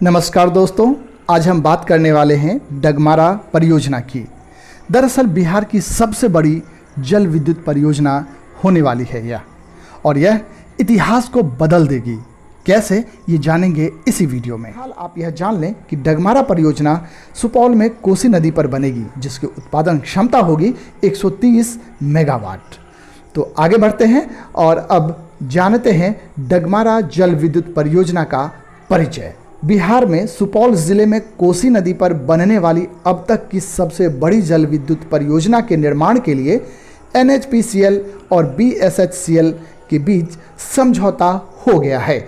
नमस्कार दोस्तों, आज हम बात करने वाले हैं डगमारा परियोजना की। दरअसल बिहार की सबसे बड़ी जल विद्युत परियोजना होने वाली है यह, और यह इतिहास को बदल देगी। कैसे, ये जानेंगे इसी वीडियो में। हाल आप यह जान लें कि डगमारा परियोजना सुपौल में कोसी नदी पर बनेगी, जिसकी उत्पादन क्षमता होगी 130 मेगावाट। तो आगे बढ़ते हैं और अब जानते हैं डगमारा जल विद्युत परियोजना का परिचय। बिहार में सुपौल जिले में कोसी नदी पर बनने वाली अब तक की सबसे बड़ी जल विद्युत परियोजना के निर्माण के लिए NHPCL और BSHCL के बीच समझौता हो गया है।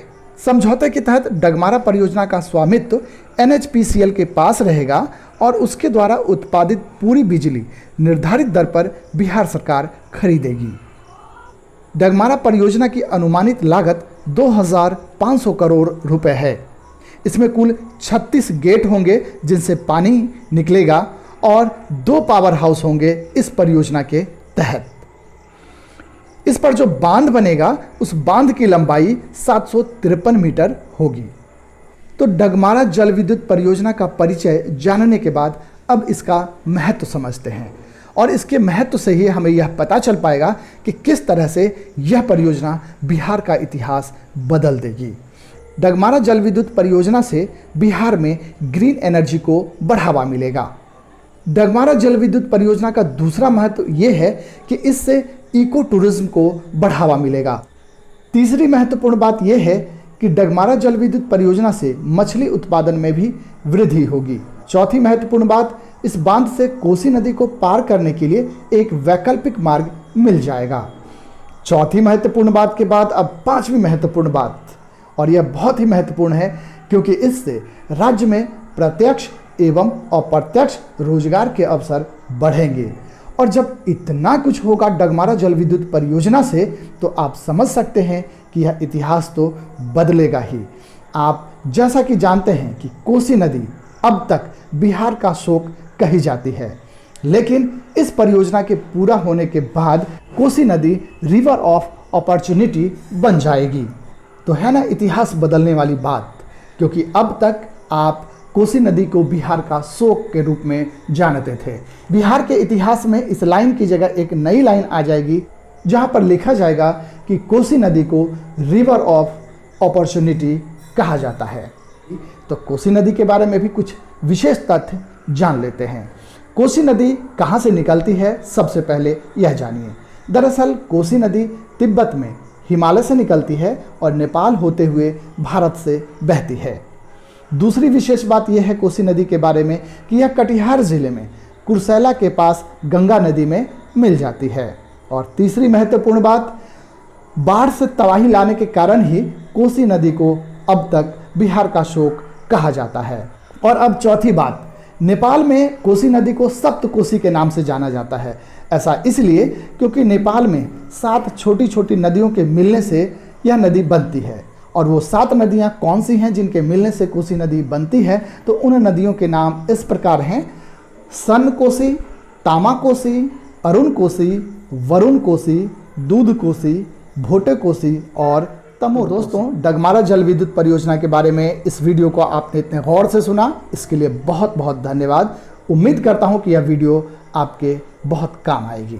समझौते के तहत डगमारा परियोजना का स्वामित्व NHPCL के पास रहेगा और उसके द्वारा उत्पादित पूरी बिजली निर्धारित दर पर बिहार सरकार खरीदेगी। डगमारा परियोजना की अनुमानित लागत 2500 करोड़ रुपए है। इसमें कुल 36 गेट होंगे जिनसे पानी निकलेगा और 2 पावर हाउस होंगे इस परियोजना के तहत। इस पर जो बांध बनेगा उस बांध की लंबाई 753 मीटर होगी। तो डगमारा जल विद्युत परियोजना का परिचय जानने के बाद अब इसका महत्व समझते हैं, और इसके महत्व से ही हमें यह पता चल पाएगा कि किस तरह से यह परियोजना बिहार का इतिहास बदल देगी। डगमारा जल विद्युत परियोजना से बिहार में ग्रीन एनर्जी को बढ़ावा मिलेगा। डगमारा जल विद्युत परियोजना का दूसरा महत्व यह है कि इससे इको टूरिज्म को बढ़ावा मिलेगा। तीसरी महत्वपूर्ण बात यह है कि डगमारा जल विद्युत परियोजना से मछली उत्पादन में भी वृद्धि होगी। चौथी महत्वपूर्ण बात, इस बांध से कोसी नदी को पार करने के लिए एक वैकल्पिक मार्ग मिल जाएगा। चौथी महत्वपूर्ण बात के बाद अब पांचवी महत्वपूर्ण बात, और यह बहुत ही महत्वपूर्ण है क्योंकि इससे राज्य में प्रत्यक्ष एवं अप्रत्यक्ष रोजगार के अवसर बढ़ेंगे। और जब इतना कुछ होगा डगमारा जल विद्युत परियोजना से, तो आप समझ सकते हैं कि यह इतिहास तो बदलेगा ही। आप जैसा कि जानते हैं कि कोसी नदी अब तक बिहार का शोक कही जाती है, लेकिन इस परियोजना के पूरा होने के बाद कोसी नदी रिवर ऑफ अपॉर्चुनिटी बन जाएगी। तो है ना इतिहास बदलने वाली बात, क्योंकि अब तक आप कोसी नदी को बिहार का शोक के रूप में जानते थे। बिहार के इतिहास में इस लाइन की जगह एक नई लाइन आ जाएगी, जहां पर लिखा जाएगा कि कोसी नदी को रिवर ऑफ अपॉर्चुनिटी कहा जाता है। तो कोसी नदी के बारे में भी कुछ विशेष तथ्य जान लेते हैं। कोसी नदी कहां से निकलती है, सबसे पहले यह जानिए। दरअसल कोसी नदी तिब्बत में हिमालय से निकलती है और नेपाल होते हुए भारत से बहती है। दूसरी विशेष बात यह है कोसी नदी के बारे में कि यह कटिहार जिले में कुर्सेला के पास गंगा नदी में मिल जाती है। और तीसरी महत्वपूर्ण बात, बाढ़ से तबाही लाने के कारण ही कोसी नदी को अब तक बिहार का शोक कहा जाता है। और अब चौथी बात, नेपाल में कोसी नदी को सप्तकोसी के नाम से जाना जाता है। ऐसा इसलिए क्योंकि नेपाल में 7 छोटी छोटी नदियों के मिलने से यह नदी बनती है। और वो 7 नदियां कौन सी हैं जिनके मिलने से कोसी नदी बनती है, तो उन नदियों के नाम इस प्रकार हैं: सन कोसी, तामा कोसी, अरुण कोसी, वरुण कोसी, दूध कोसी, भोटे कोसी और तमोर। दोस्तों, डगमारा जल विद्युत परियोजना के बारे में इस वीडियो को आपने इतने गौर से सुना, इसके लिए बहुत बहुत धन्यवाद। उम्मीद करता हूं कि यह वीडियो आपके बहुत काम आएगी।